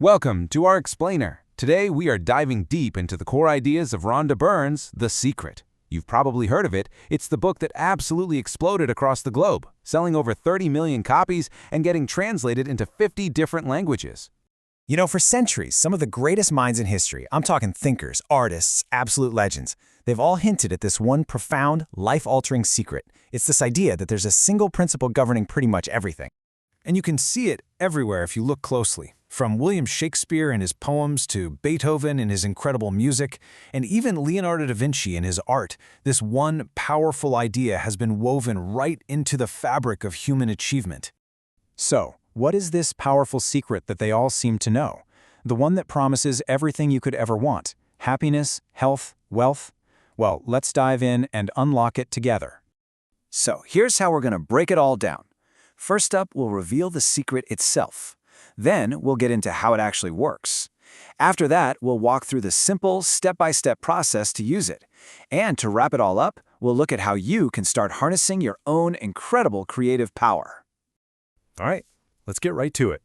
Welcome to our explainer. Today we are diving deep into the core ideas of Rhonda Byrne's The Secret. You've probably heard of it. It's the book that absolutely exploded across the globe, selling over 30 million copies and getting translated into 50 different languages. You know, for centuries, some of the greatest minds in history, I'm talking thinkers, artists, absolute legends, they've all hinted at this one profound, life-altering secret. It's this idea that there's a single principle governing pretty much everything. And you can see it everywhere if you look closely. From William Shakespeare and his poems to Beethoven and his incredible music, and even Leonardo da Vinci and his art, this one powerful idea has been woven right into the fabric of human achievement. So, what is this powerful secret that they all seem to know? The one that promises everything you could ever want: happiness, health, wealth? Well, let's dive in and unlock it together. So, here's how we're going to break it all down. First up, we'll reveal the secret itself. Then, we'll get into how it actually works. After that, we'll walk through the simple, step-by-step process to use it. And to wrap it all up, we'll look at how you can start harnessing your own incredible creative power. All right, let's get right to it.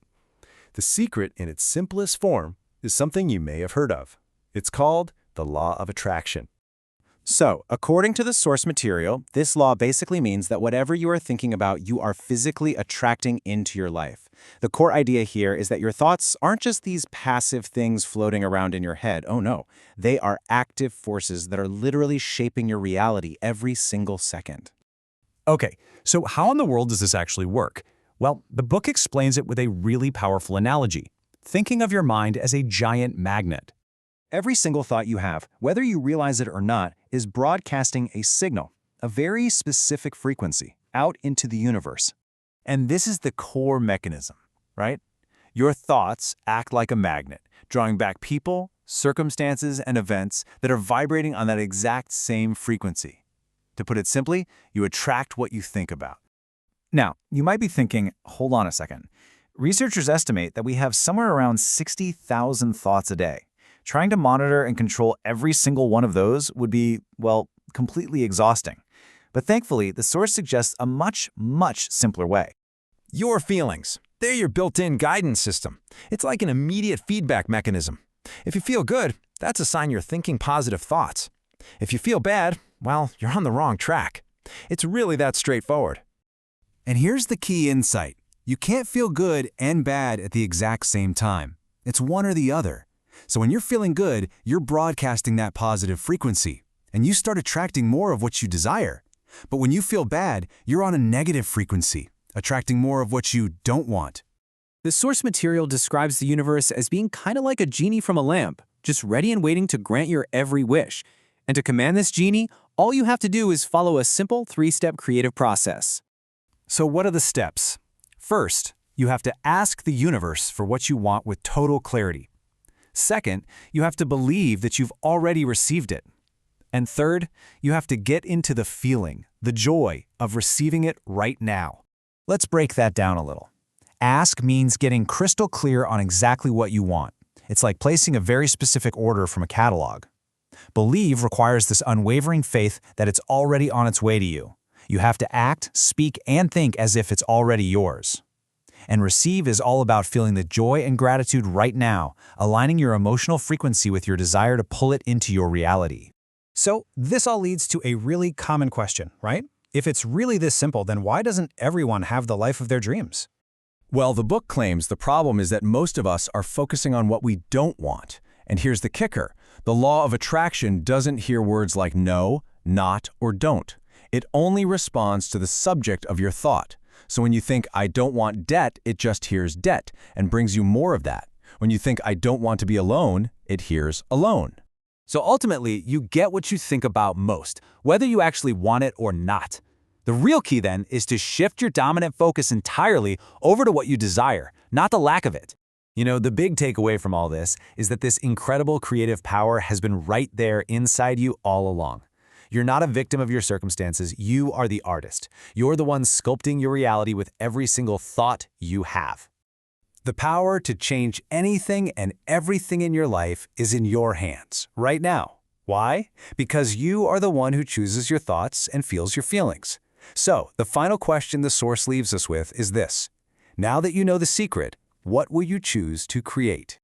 The secret in its simplest form is something you may have heard of. It's called the law of attraction. So, according to the source material, this law basically means that whatever you are thinking about, you are physically attracting into your life. The core idea here is that your thoughts aren't just these passive things floating around in your head. Oh no, they are active forces that are literally shaping your reality every single second. Okay, so how in the world does this actually work? Well, the book explains it with a really powerful analogy, thinking of your mind as a giant magnet. Every single thought you have, whether you realize it or not, is broadcasting a signal, a very specific frequency, out into the universe. And this is the core mechanism, right? Your thoughts act like a magnet, drawing back people, circumstances, and events that are vibrating on that exact same frequency. To put it simply, you attract what you think about. Now, you might be thinking, hold on a second. Researchers estimate that we have somewhere around 60,000 thoughts a day. Trying to monitor and control every single one of those would be, well, completely exhausting. But thankfully, the source suggests a much simpler way. Your feelings. They're your built-in guidance system. It's like an immediate feedback mechanism. If you feel good, that's a sign you're thinking positive thoughts. If you feel bad, well, you're on the wrong track. It's really that straightforward. And here's the key insight. You can't feel good and bad at the exact same time. It's one or the other. So when you're feeling good, you're broadcasting that positive frequency, and you start attracting more of what you desire. But when you feel bad, you're on a negative frequency, attracting more of what you don't want. The source material describes the universe as being kind of like a genie from a lamp, just ready and waiting to grant your every wish. And to command this genie, all you have to do is follow a simple 3-step creative process. So what are the steps? First, you have to ask the universe for what you want with total clarity. Second, you have to believe that you've already received it. And third, you have to get into the feeling, the joy of receiving it right now. Let's break that down a little. Ask means getting crystal clear on exactly what you want. It's like placing a very specific order from a catalog. Believe requires this unwavering faith that it's already on its way to you. You have to act, speak, and think as if it's already yours. And receive is all about feeling the joy and gratitude right now, aligning your emotional frequency with your desire to pull it into your reality. So this all leads to a really common question, right? If it's really this simple, then why doesn't everyone have the life of their dreams? Well, the book claims the problem is that most of us are focusing on what we don't want. And here's the kicker. The law of attraction doesn't hear words like no, not, or don't. It only responds to the subject of your thought. So when you think, I don't want debt, it just hears debt and brings you more of that. When you think, I don't want to be alone, it hears alone. So ultimately, you get what you think about most, whether you actually want it or not. The real key then is to shift your dominant focus entirely over to what you desire, not the lack of it. You know, the big takeaway from all this is that this incredible creative power has been right there inside you all along. You're not a victim of your circumstances, you are the artist. You're the one sculpting your reality with every single thought you have. The power to change anything and everything in your life is in your hands, right now. Why? Because you are the one who chooses your thoughts and feels your feelings. So, the final question the source leaves us with is this. Now that you know the secret, what will you choose to create?